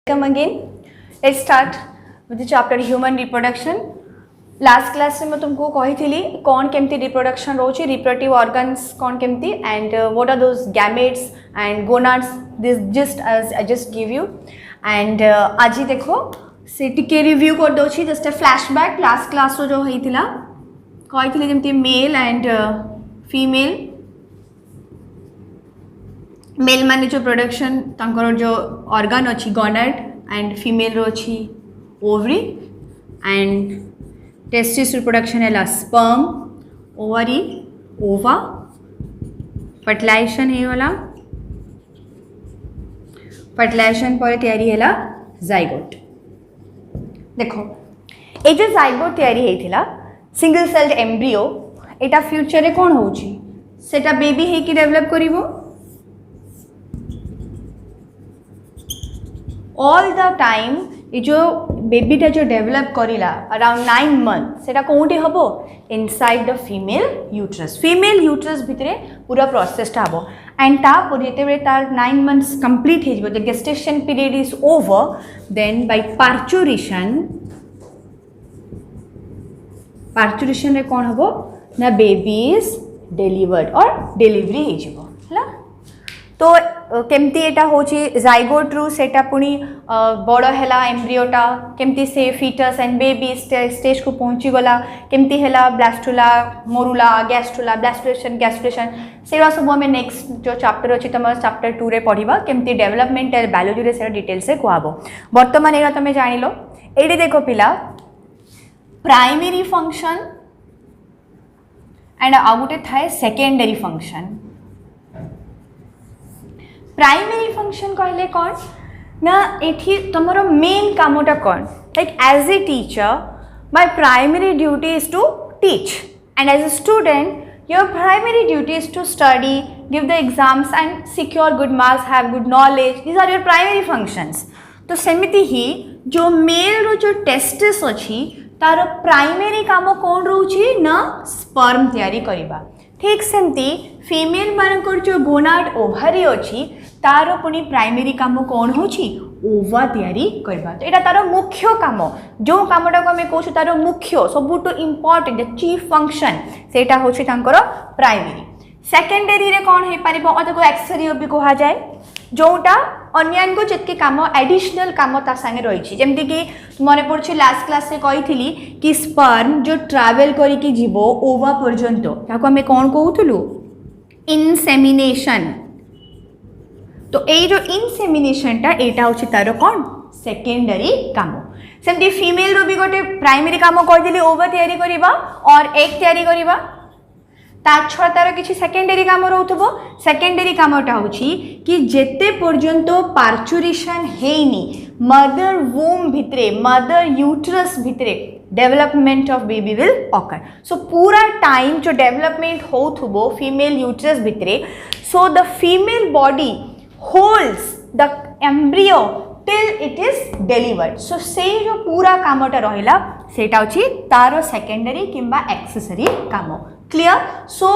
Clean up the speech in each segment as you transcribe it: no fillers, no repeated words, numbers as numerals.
Come again. Let's start with the chapter human reproduction. Last class में तुमको कही थी कौन केमती रिप्रोडक्शन रोचे रिप्रोडक्टिव ऑर्गन्स कौन केमती and what are those gametes and gonads this just as I just give you and आज देखो से टिके रिव्यू कर दोची just a flashback last class रो जो होइतिला कही थी जेमती मेल एंड फीमेल मेल माने जो प्रोडक्शन तांकर जो ऑर्गन अच्छी गोनाड एंड फीमेल रो अच्छी ओवरी एंड टेस्टिस रिप्रोडक्शन है स्पर्म ओवरी ओवा फर्टिलाइजेशन है वाला फर्टिलाइजेशन पर तैयारी है जाइगोट देखो ये जो जाइगोट तैयारी होता सिंगल सेल्ड एम्ब्रियो एटा फ्यूचर रे कौन होची सेटा बेबी है कि डेवलप करिवो ऑल द टाइम ये जो बेबीटा जो डेवलप करिला अराउंड 9 मंथ सेटा कोठी हबो इनसाइड द फीमेल यूट्रस भितरे पूरा प्रोसेसटा हबो एंड तापर जेतेबे तार 9 मंथ्स कंप्लीट हे जबो the gestation period is over then by parturition रे कोन हबो ना बेबी इज डिलीवर्ड और डिलीवरी हे जबो हला तो केमती एटा होची जाइगोट रु सेटा पुनी बड़ हैला एम्ब्रियोटा केमती से फीटस एंड बेबी स्टेज को पहुँची गला केमती हैला ब्लास्टुला मोरुला गैस्ट्रुला ब्लास्टुलेशन सेरा सब हमें नेक्स्ट जो चैप्टर अच्छी तुम चैप्टर 2 रे पढ़िबा केमती डेवलपमेंट बायोलॉजी रे सेरा डिटेल से कहबो वर्तमान एरा तुम जान लो एडी देखो पिला प्राइमरी फंक्शन एंड आ गोटे थाए सेकेंडरी फंक्शन प्राइमरी फंक्शन कहले कौन ना एठी तुमरो मेन कामोटा कौन like as a teacher my primary duty is to teach and as a student your primary duty is to study give the exams and secure good marks have good knowledge these are your primary functions तो सेमिति ही जो mail रो जो testis अछि तार primary काम कौन रोची ना sperm तैयारी करिबा ठीक सेमती फीमेल मानकर जो गोनाड ओभारी अच्छी तार पुणी प्राइमरी काम कौन होची ओवा तैयारी करबा तो एटा तार मुख्य काम जो कामटा को हमें कहूँ तार मुख्य सबुठ इम्पोर्टेंट चीफ फंक्शन सेटा होची तांकर प्राइमरी सेकेंडरी रे कौन हो पारिबो अथवा एक्सेसरी भी कहा जाए जोटा अन्यान को जितके काम एडिशनल काम ता संगे रही जमती कि मन पड़े लास्ट क्लास से कही थी कि स्पर्म जो ट्रैवल करके जीवो ओवा पर्यंत ताको हमें कौन कहूलु इनसेमिनेशन तो ये जो इनसेमिनेशनटा एटा होछि तार कौन सेकेंडरी काम सेमती फीमेल रो भी गोटे प्राइमरी काम करदेली ओवा तैयारी करिबा और एग तैयारी करिबा छड़ा तार किसी सेकेंडरी काम रोथबो सेकेंडरी कामटा होछि कि जेते पर्यंत पार्चुरेशन हेनी मदर वूम भितरे मदर यूट्रस भितरे development of baby will occur so पूरा टाइम जो डेवलपमेंट होथबो फीमेल यूट्रस भितरे so the female body holds the embryo till it is delivered so से जो पूरा कामटा रहिला सेटा होछि तार सेकेंडरी किंबा एक्सेसरी काम क्लियर सो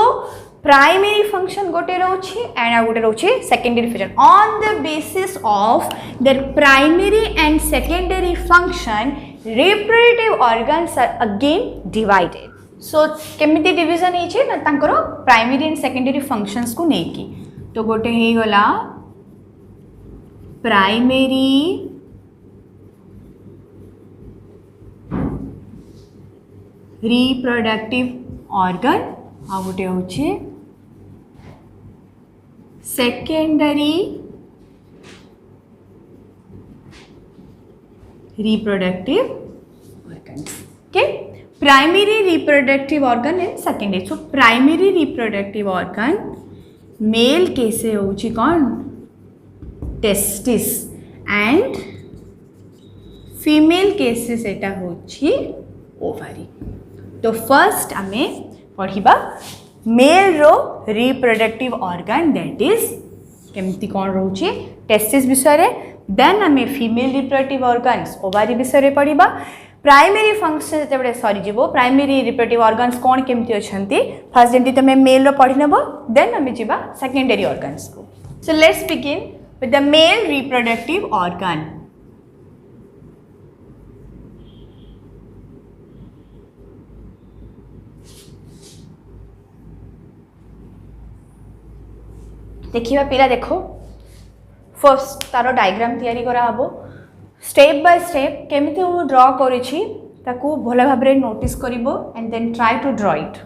प्राइमरी फंक्शन गोटे रोची एंड आ गोटे रोची secondary function on the basis of their primary and secondary function reproductive organs are again divided so केमिति डिवीजन होइछे ना तांकर प्राइमरी एंड सेकेंडरी फंक्शंस को नेकी तो गोटे हे गला प्राइमरी रिप्रोडक्टिव ऑर्गन आ गोटे होचे सेकेंडरी रिप्रोडक्टिव ऑर्गन्स के primary reproductive organ and secondary so primary reproductive organ male केसे होची कौन टेस्टिस एंड फीमेल केसेस एटा होची ओवारी तो फर्स्ट आमे पढ़िबा मेल रो रिप्रोडक्टिव ऑर्गन दैट इज केमती कौन रोचे टेस्टिस विषय रे देन आमे फीमेल रिप्रोडक्टिव ऑर्गन्स ओवारी विषय रे पढ़िबा प्राइमरी फंक्शन जब सरी जीवो प्राइमरी रिप्रोडक्टिव ऑर्गन्स कौन केमती अछंती फर्स्ट जेंती तुम मेल रो पढ़ी नेबो देन आमे जीवा सेकेंडरी ऑर्गन्स को so let's begin with the male reproductive organ. देखिए पिला देखो फर्स्ट तार डायग्राम तैयारी करा हबो स्टेप बाय स्टेप केमिति वो ड्रॉ करिछि ताकू भल भाव नोटिस करिवो and then try to draw it.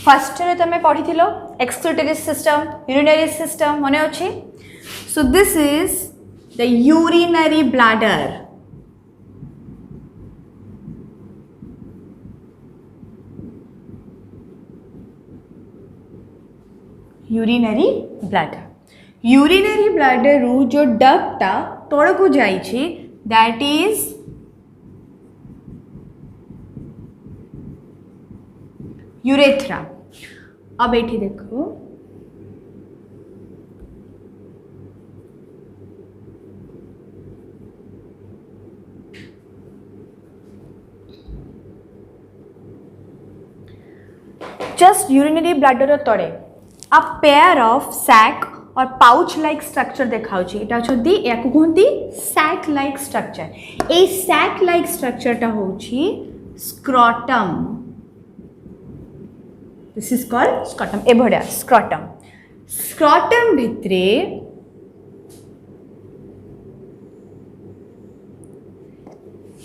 First रे तमे पढ़िथिलो एक्सक्रीटरी सिस्टम यूरिनरी सिस्टम मने अछि। So this is the urinary bladder. Urinary bladder urinary bladder रु जो डक्टा तळ को जाइछि दैट इज यूरेथ्रा। अब एठी देखो जस्ट यूरिनरी ब्लैडर तळे a pair of sac और पाउच लाइक स्ट्रक्चर देखाउछि एटा छथि याकु कहंती sac like structure। ए sac like structure टा होछि scrotum। This is called scrotum। ए भड़िया scrotum। scrotum भितरे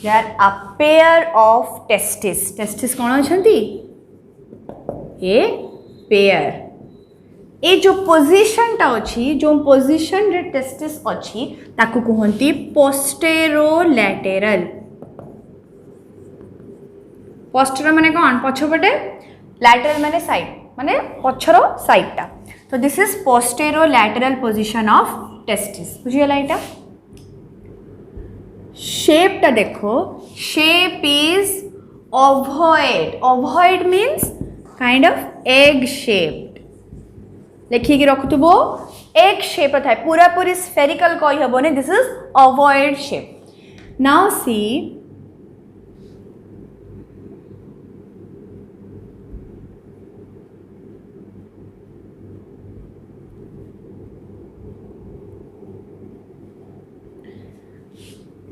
there are a pair of testes। testes कोन अछंती ए पेयर। ए जो पोजीशन टा अछि जो पोजीशन रे टेस्टिस अछि ताकू कहंती पोस्टेरोलैटेरल। पोस्टेरो माने कोन पछपटे लैटरल माने साइड माने पछरो साइड टा। तो this is posterolateral position of testis. बुझियला एटा शेप टा देखो shape is ovoid. Ovoid means kind of egg shaped. लिखिकी रखुथबो एग शेप था पूरा पूरी स्फेरिकल कहि हबोनी। This is ovoid shape. Now see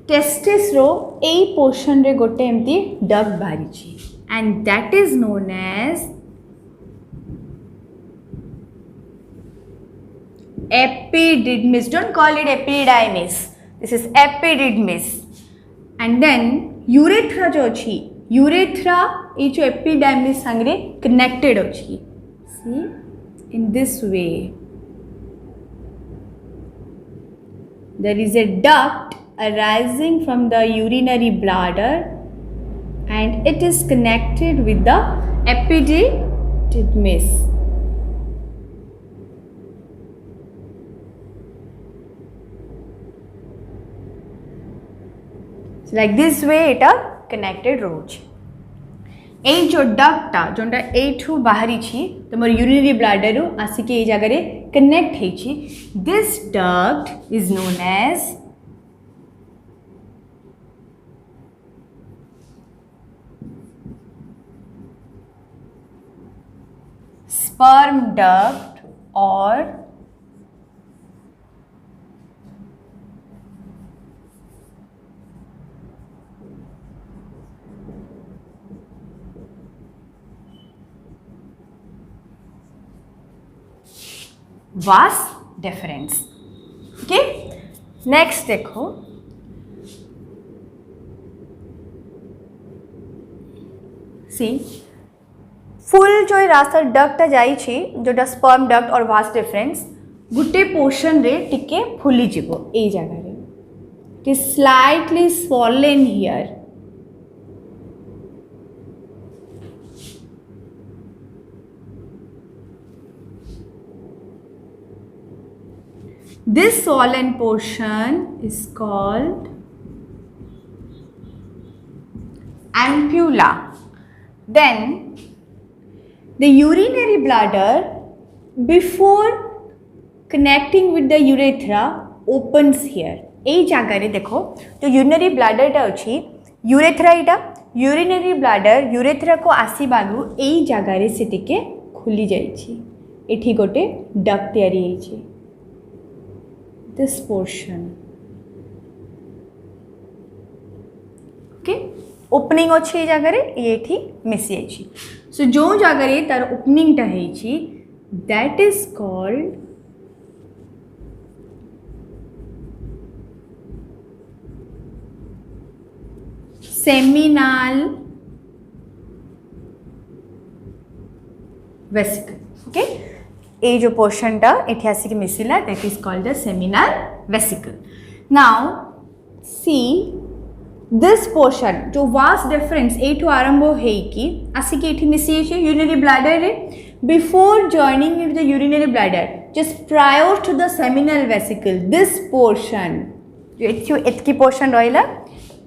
testis रो ए पोर्शन रे गोटे एमती डग बारिछि and that is known as epididymis। don't call it epididymis, this is epididymis। and then urethra जो अछि urethra ए जो epididymis संगे connected अछि। see in this way there is a duct arising from the urinary bladder and it is connected with the epididymis। like this way it are connected roach। ए जो डक्टा जोंटा एठू बाहरी छी तमर urinary bladder रु आसी के ए जगह रे कनेक्ट हे छी। This duct is known as sperm duct or vas deferens। Okay next देखो सी फुल जो रास्ता डक्ट जाई छी जोटा sperm duct or vas deferens गुटे पोर्शन रे टिके फुली जीवो ए जगह रे it is slightly swollen here। This swollen portion is called ampulla। Then the urinary bladder before connecting with the urethra opens here। ए जगह रे देखो जो यूरिनरी ब्लैडर टा अछि यूरेथ्रा इटा यूरिनरी ब्लैडर यूरेथ्रा को आसी बागु ए जगह रे से टिके खुली जाई छी। एठी गोटे डक्ट तयारी हे छी। this portion ओपनिंग अच्छी ये जगह ये मिसी जाइए सो जो जगह तार ओपनिंगटा है that is called seminal vesicle okay ये जो पोर्शन टा एठी आसिक मिसिला that is called the seminal vesicle now see this portion जो वास्ट डिफरेंस एठू आरंभ होइकी आसिक एठी मिसी छै यूरिनरी ब्लैडर रे before joining into the urinary bladder just prior to the seminal vesicle this portion जो एतकी पोर्शन रहिला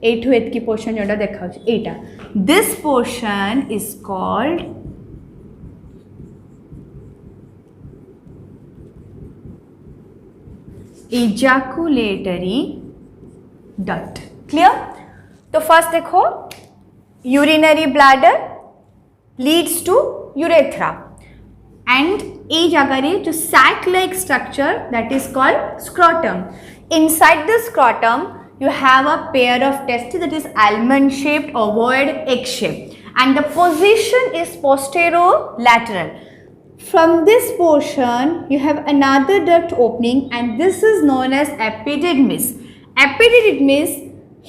एठू एतकी पोर्शन जोटा देखा एटा this portion is called ejaculatory duct clear तो फर्स्ट देखो urinary bladder leads to urethra and ए जगह जो sac like structure that is called scrotum inside the scrotum you have a pair of testes that is almond shaped ovoid egg shaped and the position is posterolateral. From this portion you have another duct opening and this is known as epididymis. Epididymis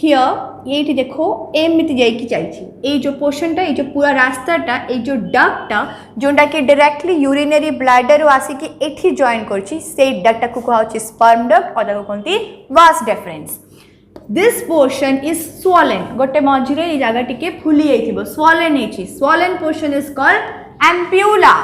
here ये देखो एमती जाइकी चाहिए ये जो पोर्शनटा ये जो पूरा रास्ताटा ये जो डक्टा जोटा कि डायरेक्टली यूरिनरी ब्लैडर आसिक एठी जॉइन करछि से डक्टा को कहउछि स्पर्म डक्ट और ताको कोनती vas deferens this portion is swollen गोटे मझिरे ये जगह टिके फुली जाइथिबो स्वॉलन हेछि swollen portion is called ampulla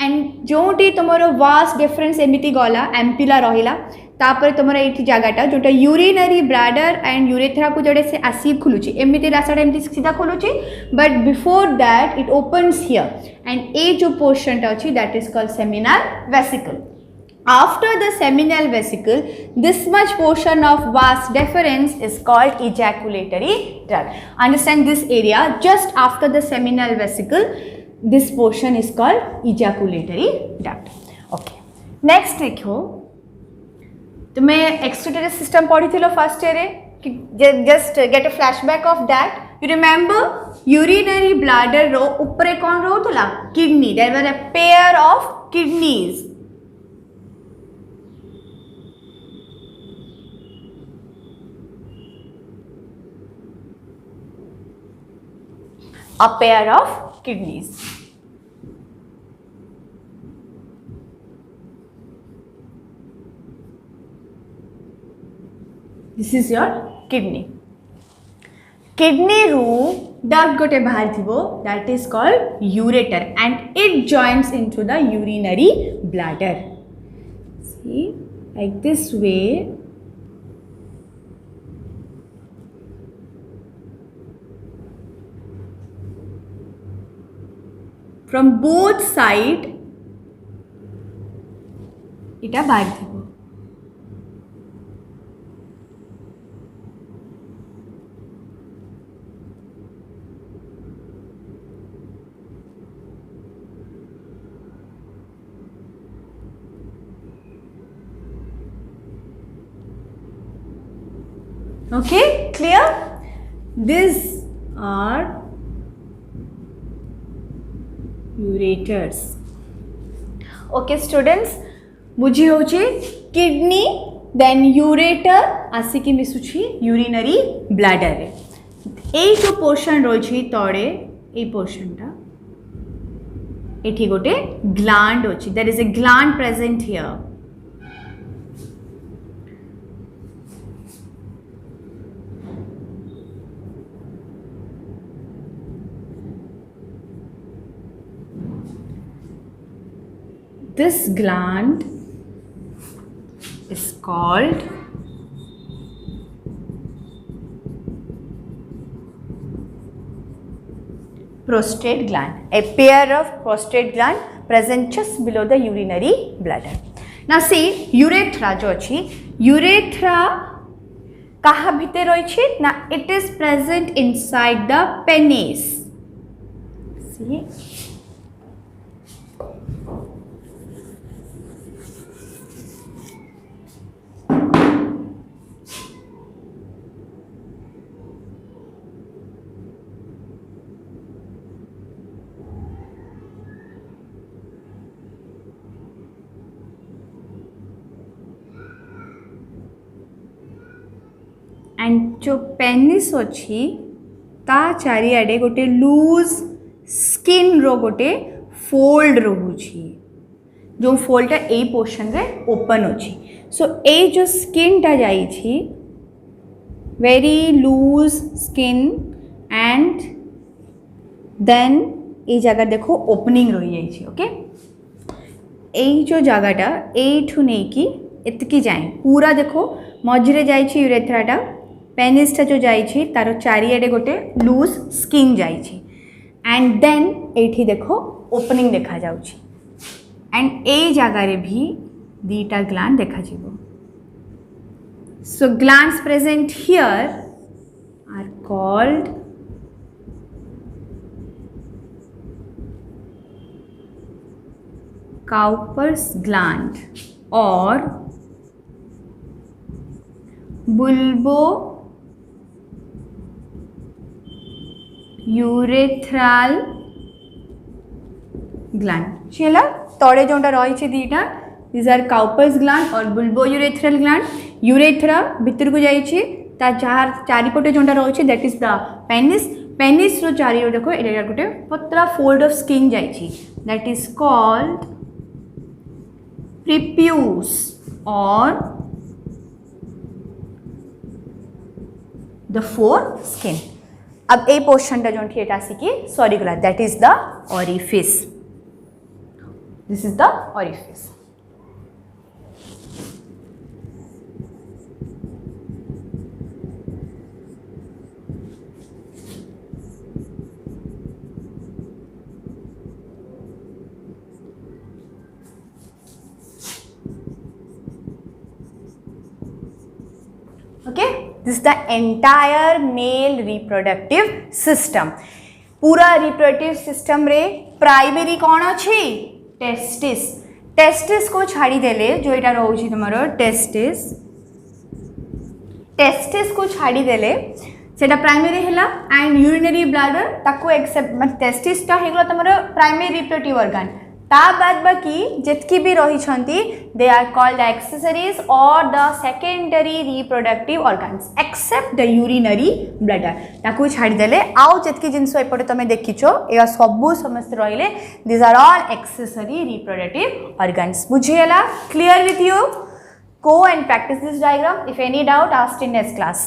and जोटी तुमरो वास डिफरेंस एमिति गला एम्प्यूला रहिला तापर तुमर एठी जगहटा जोटा यूरिनरी ब्लैडर एंड यूरेथ्रा को जोड़े से आसी खुलुची एमिति रास्ताटा एमिति सीधा खुलुची but before that it opens here and ए जो पोर्शनटा अछि that is called seminal vesicle. After the seminal vesicle, this much portion of vas deferens is called ejaculatory duct. Understand this area just after the seminal vesicle, this portion is called ejaculatory duct. Okay. Next देखो, तुम्हें excretory system पढ़ी थी लो first year रे, just get a flashback of that. You remember urinary bladder रो ऊपरे कौन रो तो ला kidney. There were a pair of kidneys. A pair of kidneys. This is your kidney. Kidney ru duct gote bahar thibo that is called ureter and it joins into the urinary bladder. See, like this way. From both side এটা বাইর দিব okay clear these are ureters. Okay students बुझी होचे kidney then ureter आसिकी मिसुची urinary bladder रे ए जो पोर्शन रोची तळे ए पोर्शनटा एठी गोटे ग्लैंड होची there is a gland present here this gland is called prostate gland. A pair of prostate gland present just below the urinary bladder. Now see urethra जो अच्छी urethra कहाँ भीतर रही ना it is present inside the penis. See. And जो penis अच्छी ता चारिआडे गोटे लूज स्किन रो गोटे फोल्ड रोची जो फोल्डटा ए पोर्शन रे ओपन अच्छी सो ए जो स्किन टा जाइछि very loose skin and then ये जगह देखो ओपनिंग रही जाइछि ओके यही जो जगहटा एठू नहीं कि एतकी जाए पूरा देखो मझिरे जाइछि यूरेथ्राटा पेनिसटा जो जाइछि तार चारिआडे गोटे लूज स्किन जाइछि एंड देन एठी देखो ओपनिंग देखा जाउछि एंड ए जगार भी दीटा ग्लैंड देखा जीवो so glands present here are called Cowper's gland or bulbourethral gland चला तड़े जोटा रही दीटा these are Cowper's gland or bulbourethral gland urethra भितर को जाइए चारिपटे जोटा रही that is the penis penis रो चारि देखो ये गोटे पतला फोल्ड ऑफ स्किन जाइए that is called prepuce or the foreskin अब ए पोर्शन टा जोंठी एटा आसिकी सॉरी गला that is the orifice this is the orifice okay this is the entire male reproductive system पूरा reproductive system रे प्राइमरी कौन अच्छी testis testis को छाड़ी देले जो इटा रोची तुम्हारो टेस्टिस टेस्टिस को छाड़ी देले सेटा प्राइमरी हैला एंड यूरिनरी ब्लैडर ताको एक्सेप्ट मतलब टेस्टिस टा हेगला तुम्हारो प्राइमरी रिप्रोडक्टिव ऑर्गन ता बाद बाकी जितकी भी रही छंती they are called accessories or the secondary reproductive organs except the urinary bladder ताको छाड़ी देले आउ जितकी जिंस एपटे तमे देखिछो एवा सबु समस्त रहिले this are all accessory reproductive organs बुझियला clear with you go and practice this diagram if any doubt asked in next class